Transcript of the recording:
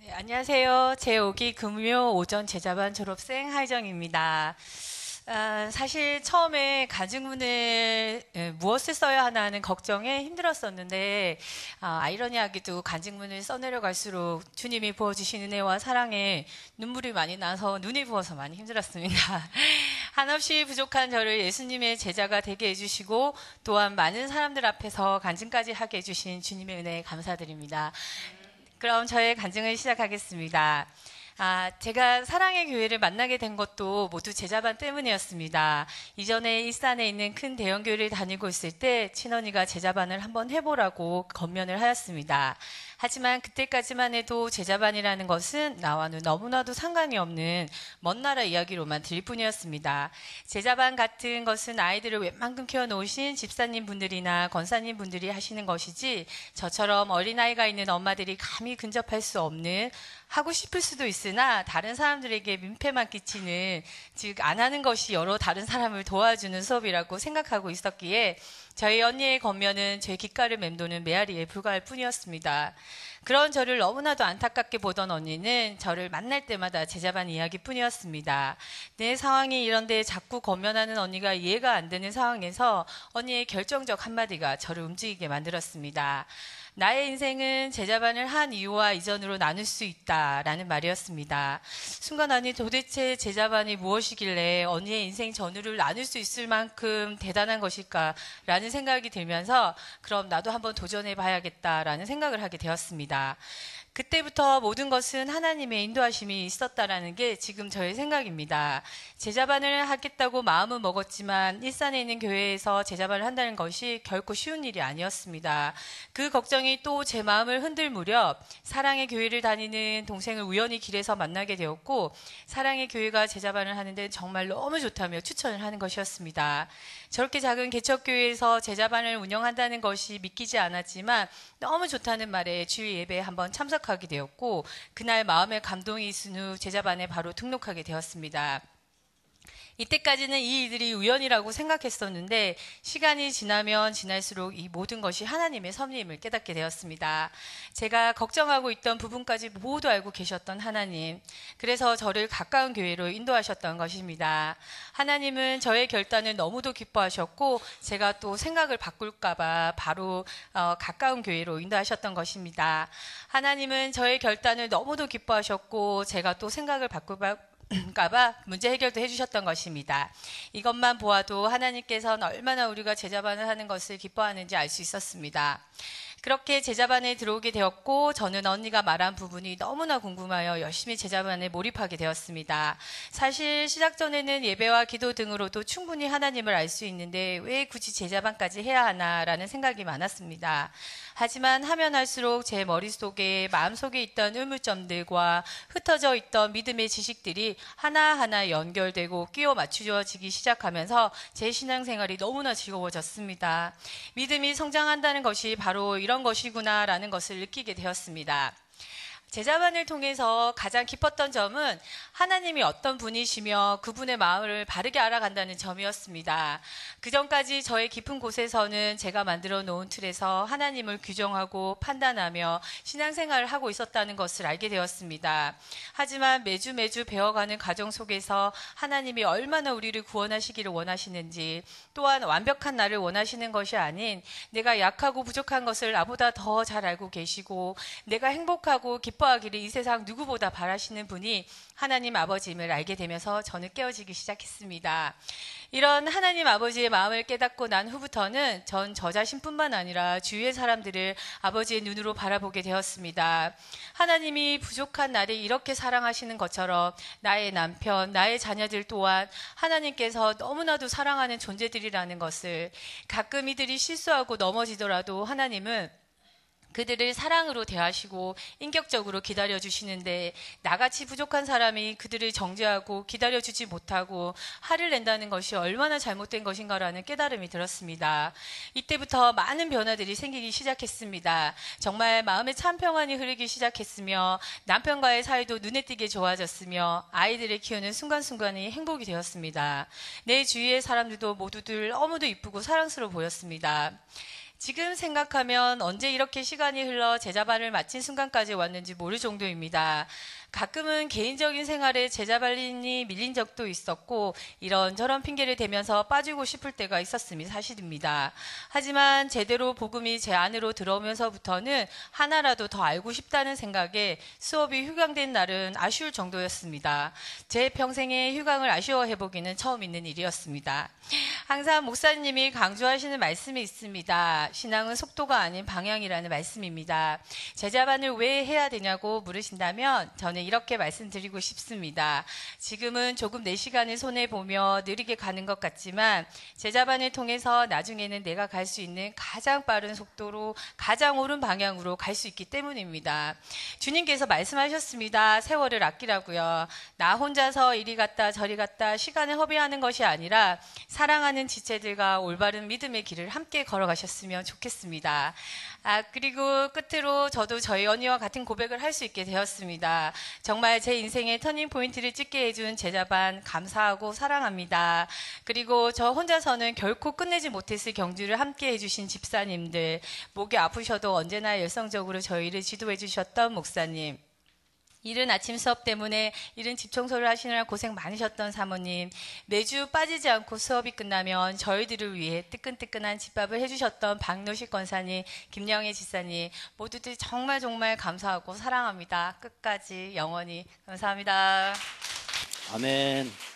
네, 안녕하세요. 제5기 금요 오전 제자반 졸업생 하이정입니다. 사실 처음에 간증문을 무엇을 써야 하나 하는 걱정에 힘들었었는데 아이러니하게도 간증문을 써내려갈수록 주님이 부어주신 은혜와 사랑에 눈물이 많이 나서 눈이 부어서 많이 힘들었습니다. 한없이 부족한 저를 예수님의 제자가 되게 해주시고 또한 많은 사람들 앞에서 간증까지 하게 해주신 주님의 은혜에 감사드립니다. 그럼 저의 간증을 시작하겠습니다. 제가 사랑의 교회를 만나게 된 것도 모두 제자반 때문이었습니다. 이전에 일산에 있는 큰 대형 교회를 다니고 있을 때 친언니가 제자반을 한번 해보라고 건면을 하였습니다. 하지만 그때까지만 해도 제자반이라는 것은 나와는 너무나도 상관이 없는 먼 나라 이야기로만 들릴 뿐이었습니다. 제자반 같은 것은 아이들을 웬만큼 키워놓으신 집사님 분들이나 권사님 분들이 하시는 것이지 저처럼 어린아이가 있는 엄마들이 감히 근접할 수 없는, 하고 싶을 수도 있으나 다른 사람들에게 민폐만 끼치는, 즉 안 하는 것이 여러 다른 사람을 도와주는 수업이라고 생각하고 있었기에 저희 언니의 겉면은 제 귓가를 맴도는 메아리에 불과할 뿐이었습니다. 그런 저를 너무나도 안타깝게 보던 언니는 저를 만날 때마다 제자반 이야기뿐이었습니다. 내 상황이 이런데 자꾸 겉면하는 언니가 이해가 안 되는 상황에서 언니의 결정적 한마디가 저를 움직이게 만들었습니다. 나의 인생은 제자반을 한 이후와 이전으로 나눌 수 있다라는 말이었습니다. 순간 아니 도대체 제자반이 무엇이길래 언니의 인생 전후를 나눌 수 있을 만큼 대단한 것일까라는 생각이 들면서 그럼 나도 한번 도전해 봐야겠다라는 생각을 하게 되었습니다. 그때부터 모든 것은 하나님의 인도하심이 있었다라는 게 지금 저의 생각입니다. 제자반을 하겠다고 마음은 먹었지만 일산에 있는 교회에서 제자반을 한다는 것이 결코 쉬운 일이 아니었습니다. 그 걱정이 또 제 마음을 흔들 무렵 사랑의 교회를 다니는 동생을 우연히 길에서 만나게 되었고 사랑의 교회가 제자반을 하는데 정말 너무 좋다며 추천을 하는 것이었습니다. 저렇게 작은 개척교회에서 제자반을 운영한다는 것이 믿기지 않았지만 너무 좋다는 말에 주일 예배에 한번 참석하게 되었고 그날 마음의 감동이 있은 후 제자반에 바로 등록하게 되었습니다. 이때까지는 이 일들이 우연이라고 생각했었는데 시간이 지나면 지날수록 이 모든 것이 하나님의 섭리임을 깨닫게 되었습니다. 제가 걱정하고 있던 부분까지 모두 알고 계셨던 하나님, 그래서 저를 가까운 교회로 인도하셨던 것입니다. 하나님은 저의 결단을 너무도 기뻐하셨고 제가 또 생각을 바꿀까봐 바로 가까운 교회로 인도하셨던 것입니다. 하나님은 저의 결단을 너무도 기뻐하셨고 제가 또 생각을 바꿀까봐 문제 해결도 해주셨던 것입니다. 이것만 보아도 하나님께서는 얼마나 우리가 제자반을 하는 것을 기뻐하는지 알 수 있었습니다. 그렇게 제자반에 들어오게 되었고 저는 언니가 말한 부분이 너무나 궁금하여 열심히 제자반에 몰입하게 되었습니다. 사실 시작 전에는 예배와 기도 등으로도 충분히 하나님을 알 수 있는데 왜 굳이 제자반까지 해야 하나라는 생각이 많았습니다. 하지만 하면 할수록 제 머릿속에 마음속에 있던 의문점들과 흩어져 있던 믿음의 지식들이 하나하나 연결되고 끼워 맞추어지기 시작하면서 제 신앙생활이 너무나 즐거워졌습니다. 믿음이 성장한다는 것이 바로 이런 것이구나라는 것을 느끼게 되었습니다. 제자반을 통해서 가장 기뻤던 점은 하나님이 어떤 분이시며 그분의 마음을 바르게 알아간다는 점이었습니다. 그전까지 저의 깊은 곳에서는 제가 만들어 놓은 틀에서 하나님을 규정하고 판단하며 신앙생활을 하고 있었다는 것을 알게 되었습니다. 하지만 매주 배워가는 과정 속에서 하나님이 얼마나 우리를 구원하시기를 원하시는지, 또한 완벽한 나를 원하시는 것이 아닌 내가 약하고 부족한 것을 나보다 더 잘 알고 계시고 내가 행복하고 기뻐하기를 이 세상 누구보다 바라시는 분이 하나님 아버지임을 알게 되면서 저는 깨어지기 시작했습니다. 이런 하나님 아버지의 마음을 깨닫고 난 후부터는 전 저 자신뿐만 아니라 주위의 사람들을 아버지의 눈으로 바라보게 되었습니다. 하나님이 부족한 나를 이렇게 사랑하시는 것처럼 나의 남편, 나의 자녀들 또한 하나님께서 너무나도 사랑하는 존재들이라는 것을, 가끔 이들이 실수하고 넘어지더라도 하나님은 그들을 사랑으로 대하시고 인격적으로 기다려주시는데 나같이 부족한 사람이 그들을 정죄하고 기다려주지 못하고 화를 낸다는 것이 얼마나 잘못된 것인가라는 깨달음이 들었습니다. 이때부터 많은 변화들이 생기기 시작했습니다. 정말 마음에 참 평안이 흐르기 시작했으며 남편과의 사이도 눈에 띄게 좋아졌으며 아이들을 키우는 순간순간이 행복이 되었습니다. 내 주위의 사람들도 모두들 너무도 이쁘고 사랑스러워 보였습니다. 지금 생각하면 언제 이렇게 시간이 흘러 제자반을 마친 순간까지 왔는지 모를 정도입니다. 가끔은 개인적인 생활에 제자반이 밀린 적도 있었고 이런저런 핑계를 대면서 빠지고 싶을 때가 있었음이 사실입니다. 하지만 제대로 복음이 제 안으로 들어오면서부터는 하나라도 더 알고 싶다는 생각에 수업이 휴강된 날은 아쉬울 정도였습니다. 제 평생에 휴강을 아쉬워해보기는 처음 있는 일이었습니다. 항상 목사님이 강조하시는 말씀이 있습니다. 신앙은 속도가 아닌 방향이라는 말씀입니다. 제자반을 왜 해야 되냐고 물으신다면 저는 이렇게 말씀드리고 싶습니다. 지금은 조금 내 시간을 손해보며 느리게 가는 것 같지만 제자반을 통해서 나중에는 내가 갈 수 있는 가장 빠른 속도로 가장 옳은 방향으로 갈 수 있기 때문입니다. 주님께서 말씀하셨습니다. 세월을 아끼라고요. 나 혼자서 이리 갔다 저리 갔다 시간을 허비하는 것이 아니라 사랑하는 지체들과 올바른 믿음의 길을 함께 걸어가셨으면 좋겠습니다. 그리고 끝으로 저도 저희 언니와 같은 고백을 할 수 있게 되었습니다. 정말 제 인생의 터닝 포인트를 찍게 해준 제자반 감사하고 사랑합니다. 그리고 저 혼자서는 결코 끝내지 못했을 경주를 함께 해주신 집사님들, 목이 아프셔도 언제나 열성적으로 저희를 지도해 주셨던 목사님, 이른 아침 수업 때문에 이른 집 청소를 하시느라 고생 많으셨던 사모님, 매주 빠지지 않고 수업이 끝나면 저희들을 위해 뜨끈뜨끈한 집밥을 해주셨던 박노식 권사님, 김영애 지사님, 모두들 정말 정말 감사하고 사랑합니다. 끝까지 영원히 감사합니다. 아멘.